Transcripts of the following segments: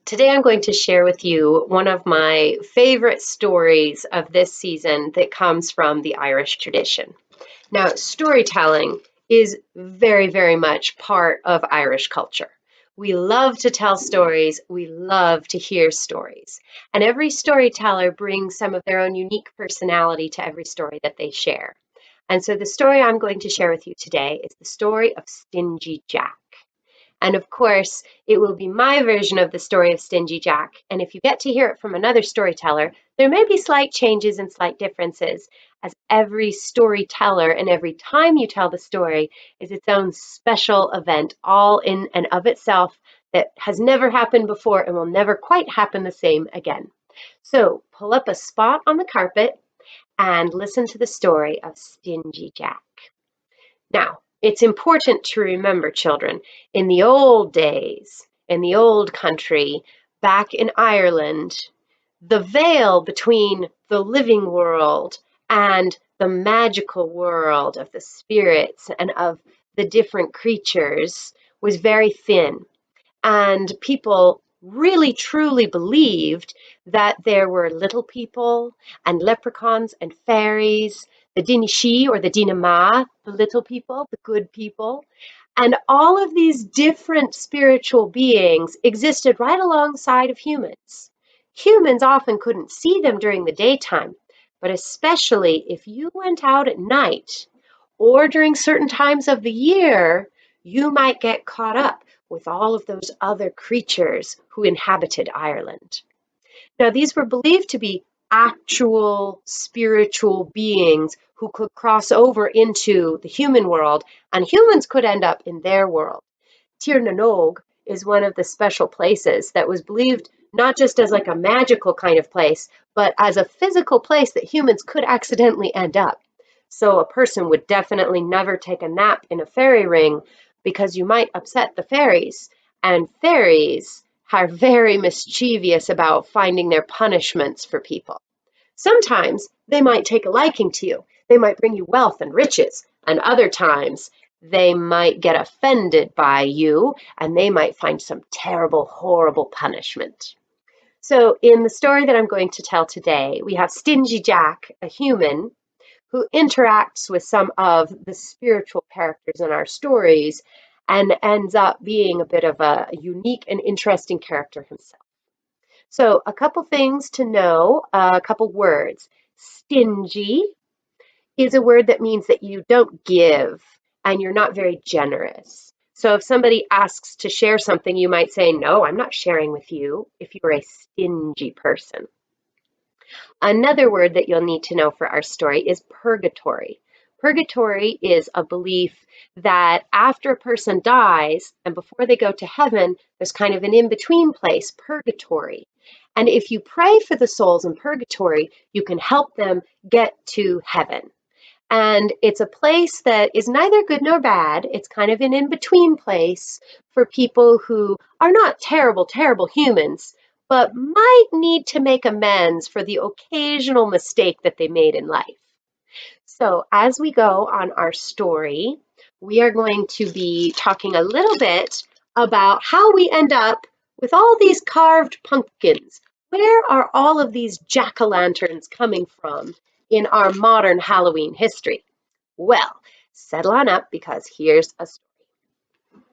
Today, I'm going to share with you one of my favorite stories of this season that comes from the Irish tradition. Now, storytelling is very, very much part of Irish culture. We love to tell stories, we love to hear stories, and every storyteller brings some of their own unique personality to every story that they share. And so, the story I'm going to share with you today is the story of Stingy Jack. And of course, it will be my version of the story of Stingy Jack. And if you get to hear it from another storyteller, there may be slight changes and slight differences, as every storyteller and every time you tell the story is its own special event, all in and of itself, that has never happened before and will never quite happen the same again. So pull up a spot on the carpet and listen to the story of Stingy Jack. Now, it's important to remember, children, in the old days, in the old country, back in Ireland, the veil between the living world and the magical world of the spirits and of the different creatures was very thin. And people really truly believed that there were little people and leprechauns and fairies, the Dinishi or the Dinama, the little people, the good people. And all of these different spiritual beings existed right alongside of humans. Humans often couldn't see them during the daytime, but especially if you went out at night or during certain times of the year, you might get caught up with all of those other creatures who inhabited Ireland. Now, these were believed to be actual spiritual beings who could cross over into the human world, and humans could end up in their world. Tir na Nog is one of the special places that was believed not just as like a magical kind of place, but as a physical place that humans could accidentally end up. So a person would definitely never take a nap in a fairy ring because you might upset the fairies. And fairies are very mischievous about finding their punishments for people. Sometimes they might take a liking to you. They might bring you wealth and riches. And other times they might get offended by you and they might find some terrible, horrible punishment. So in the story that I'm going to tell today, we have Stingy Jack, a human, who interacts with some of the spiritual characters in our stories and ends up being a bit of a unique and interesting character himself. So, a couple things to know, a couple words. Stingy is a word that means that you don't give and you're not very generous. So, if somebody asks to share something, you might say, "No, I'm not sharing with you," if you're a stingy person. Another word that you'll need to know for our story is purgatory. Purgatory is a belief that after a person dies and before they go to heaven, there's kind of an in-between place, purgatory. And if you pray for the souls in purgatory, you can help them get to heaven. And it's a place that is neither good nor bad. It's kind of an in-between place for people who are not terrible, terrible humans, but might need to make amends for the occasional mistake that they made in life. So as we go on our story, we are going to be talking a little bit about how we end up with all these carved pumpkins. Where are all of these jack-o'-lanterns coming from in our modern Halloween history? Well, settle on up because here's a story.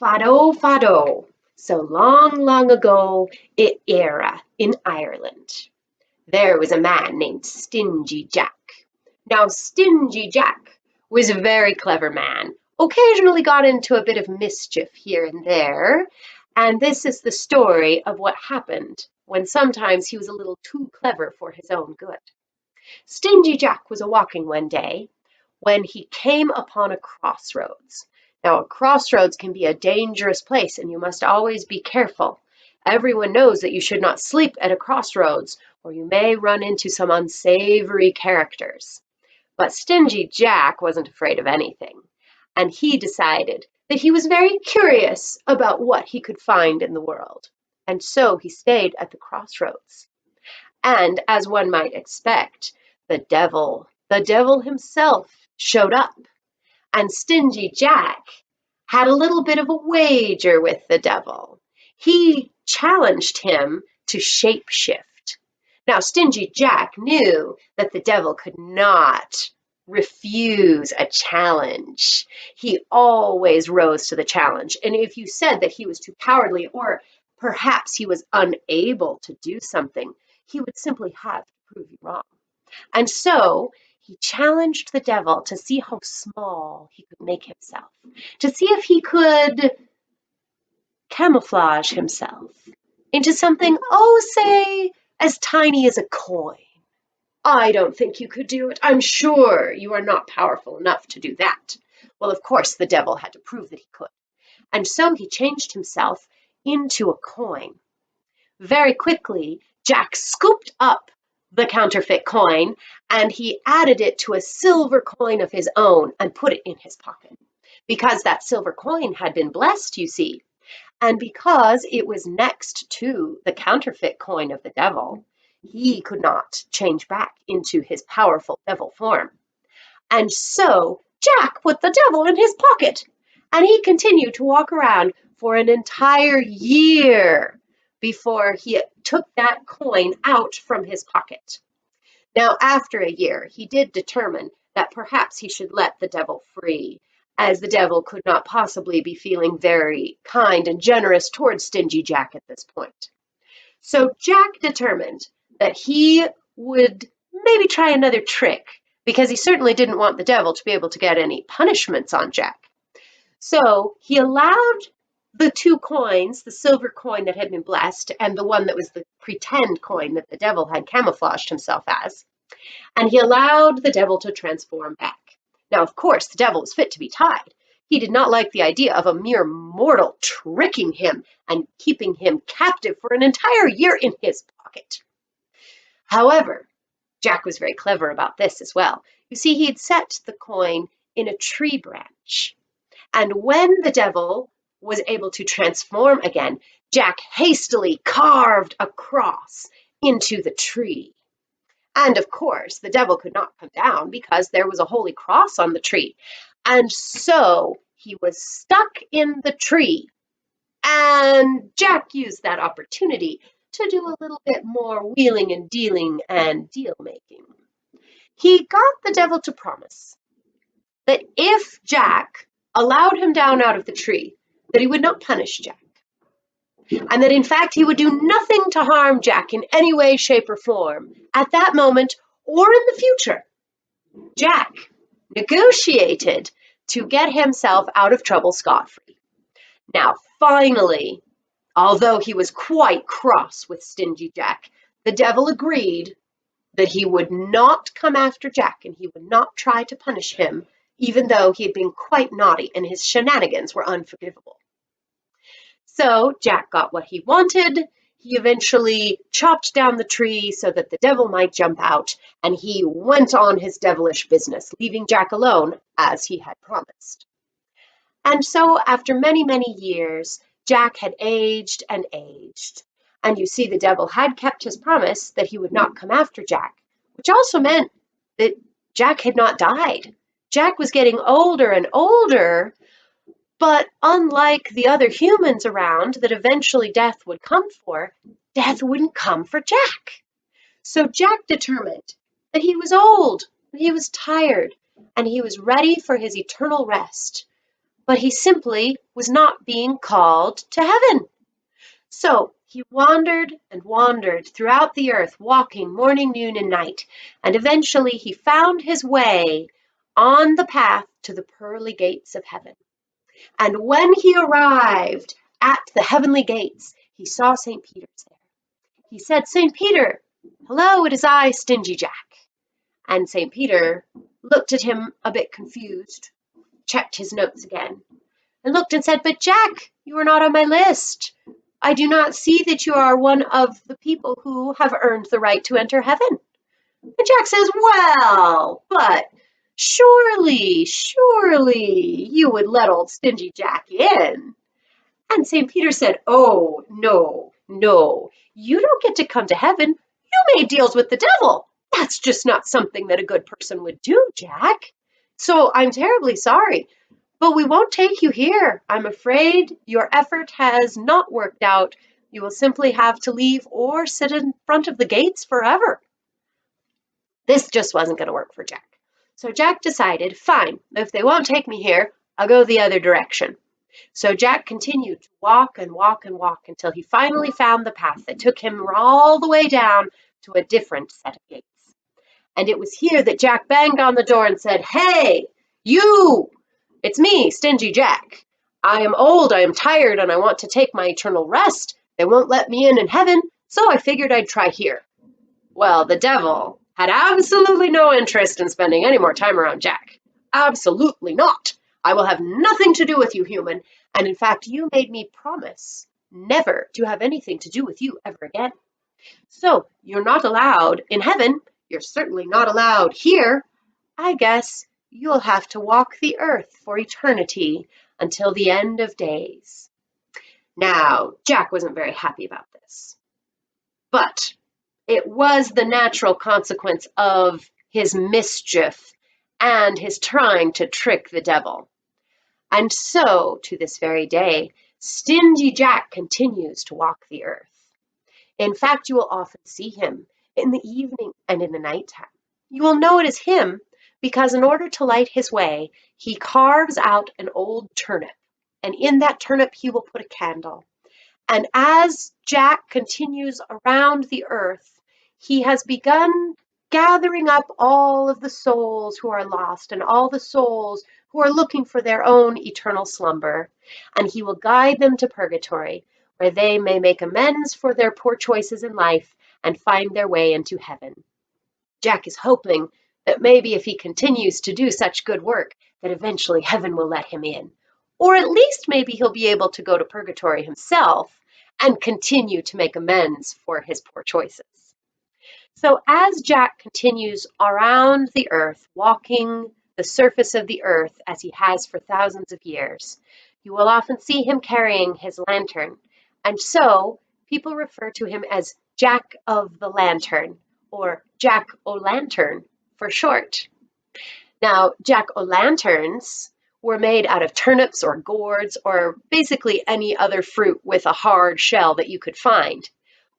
Fado, fado. So long, long ago, it era in Ireland, there was a man named Stingy Jack. Now, Stingy Jack was a very clever man, occasionally got into a bit of mischief here and there, and this is the story of what happened when sometimes he was a little too clever for his own good. Stingy Jack was a-walking one day when he came upon a crossroads. Now, a crossroads can be a dangerous place, and you must always be careful. Everyone knows that you should not sleep at a crossroads, or you may run into some unsavory characters. But Stingy Jack wasn't afraid of anything, and he decided that he was very curious about what he could find in the world. And so he stayed at the crossroads. And as one might expect, the devil himself showed up. And Stingy Jack had a little bit of a wager with the devil. he challenged him to shapeshift. Now, Stingy Jack knew that the devil could not refuse a challenge. He always rose to the challenge. And if you said that he was too cowardly or perhaps he was unable to do something, he would simply have to prove you wrong. And so he challenged the devil to see how small he could make himself, to see if he could camouflage himself into something, oh, say, as tiny as a coin. I don't think you could do it. I'm sure you are not powerful enough to do that. Well, of course, the devil had to prove that he could. And so he changed himself into a coin. Very quickly, Jack scooped up the counterfeit coin and he added it to a silver coin of his own and put it in his pocket. Because that silver coin had been blessed, you see, and because it was next to the counterfeit coin of the devil, he could not change back into his powerful devil form. And so Jack put the devil in his pocket, and he continued to walk around for an entire year before he took that coin out from his pocket. Now, after a year, he did determine that perhaps he should let the devil free, as the devil could not possibly be feeling very kind and generous towards Stingy Jack at this point. So Jack determined that he would maybe try another trick, because he certainly didn't want the devil to be able to get any punishments on Jack. So he allowed the two coins, the silver coin that had been blessed and the one that was the pretend coin that the devil had camouflaged himself as, and he allowed the devil to transform back. Now, of course, the devil was fit to be tied. He did not like the idea of a mere mortal tricking him and keeping him captive for an entire year in his pocket. However, Jack was very clever about this as well. You see, he had set the coin in a tree branch. And when the devil was able to transform again, Jack hastily carved a cross into the tree. And of course, the devil could not come down because there was a holy cross on the tree. And so he was stuck in the tree. And Jack used that opportunity to do a little bit more wheeling and dealing and deal making. He got the devil to promise that if Jack allowed him down out of the tree, that he would not punish Jack. And that in fact he would do nothing to harm Jack in any way, shape, or form at that moment or in the future. Jack negotiated to get himself out of trouble scot-free. Now, finally, although he was quite cross with Stingy Jack, the devil agreed that he would not come after Jack and he would not try to punish him, even though he had been quite naughty and his shenanigans were unforgivable. So Jack got what he wanted. He eventually chopped down the tree so that the devil might jump out, and he went on his devilish business, leaving Jack alone as he had promised. And so after many, many years, Jack had aged and aged. And you see, the devil had kept his promise that he would not come after Jack, which also meant that Jack had not died. Jack was getting older and older, but unlike the other humans around that eventually death would come for, death wouldn't come for Jack. So Jack determined that he was old, he was tired, and he was ready for his eternal rest. But he simply was not being called to heaven. So he wandered and wandered throughout the earth, walking morning, noon, and night, and eventually he found his way on the path to the pearly gates of heaven. And when he arrived at the heavenly gates, he saw St. Peter's there. He said, "St. Peter, hello, it is I, Stingy Jack." And St. Peter looked at him a bit confused, checked his notes again, and looked and said, "But Jack, you are not on my list. I do not see that you are one of the people who have earned the right to enter heaven." And Jack says, "Well, but surely you would let old Stingy Jack in." And St. Peter said, "Oh, no, you don't get to come to heaven. You made deals with the devil. That's just not something that a good person would do, Jack. So I'm terribly sorry. But we won't take you here. I'm afraid your effort has not worked out. You will simply have to leave or sit in front of the gates forever. This just wasn't going to work for Jack. So Jack decided, fine, if they won't take me here, I'll go the other direction. So Jack continued to walk and walk and walk until he finally found the path that took him all the way down to a different set of gates. And it was here that Jack banged on the door and said, "Hey, you! It's me, Stingy Jack. I am old, I am tired, and I want to take my eternal rest. They won't let me in heaven, so I figured I'd try here." Well, the devil had absolutely no interest in spending any more time around Jack. Absolutely not. I will have nothing to do with you, human. And in fact, you made me promise never to have anything to do with you ever again. So you're not allowed in heaven. You're certainly not allowed here. I guess you'll have to walk the earth for eternity until the end of days. Now, Jack wasn't very happy about this, but it was the natural consequence of his mischief and his trying to trick the devil. And so, to this very day, Stingy Jack continues to walk the earth. In fact, you will often see him in the evening and in the nighttime. You will know it is him because in order to light his way, he carves out an old turnip, and in that turnip he will put a candle. And as Jack continues around the earth, he has begun gathering up all of the souls who are lost and all the souls who are looking for their own eternal slumber, and he will guide them to purgatory, where they may make amends for their poor choices in life and find their way into heaven. Jack is hoping that maybe if he continues to do such good work, that eventually heaven will let him in. Or at least maybe he'll be able to go to purgatory himself and continue to make amends for his poor choices. So as Jack continues around the earth, walking the surface of the earth as he has for thousands of years, you will often see him carrying his lantern. And so people refer to him as Jack of the Lantern, or Jack-o'-lantern for short. Now, jack-o'-lanterns were made out of turnips or gourds or basically any other fruit with a hard shell that you could find.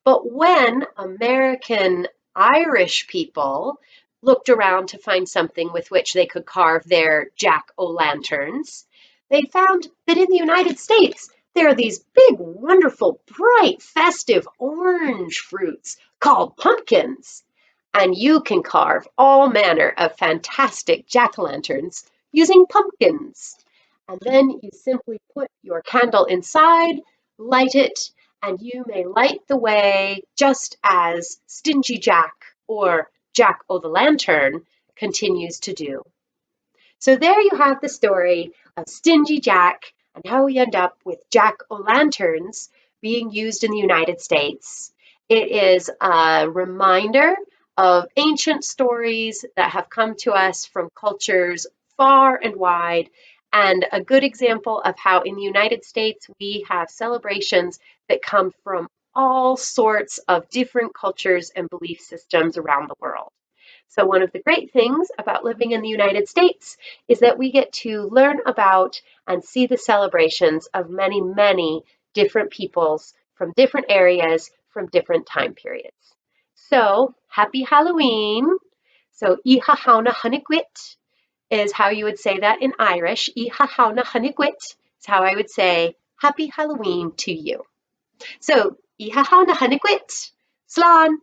But when American Irish people looked around to find something with which they could carve their jack-o'-lanterns, they found that in the United States there are these big, wonderful, bright, festive orange fruits called pumpkins. And you can carve all manner of fantastic jack-o'-lanterns using pumpkins. And then you simply put your candle inside, light it, and you may light the way just as Stingy Jack or Jack-o'-the-Lantern continues to do. So there you have the story of Stingy Jack and how we end up with jack-o'-lanterns being used in the United States. It is a reminder of ancient stories that have come to us from cultures far and wide, and a good example of how in the United States we have celebrations that come from all sorts of different cultures and belief systems around the world. So one of the great things about living in the United States is that we get to learn about and see the celebrations of many, many different peoples from different areas, from different time periods. So happy Halloween. So Iha hauna hanigwit is how you would say that in Irish. Iha hauna hanigwit is how I would say happy Halloween to you. So Iha hauna hanigwit. Slán.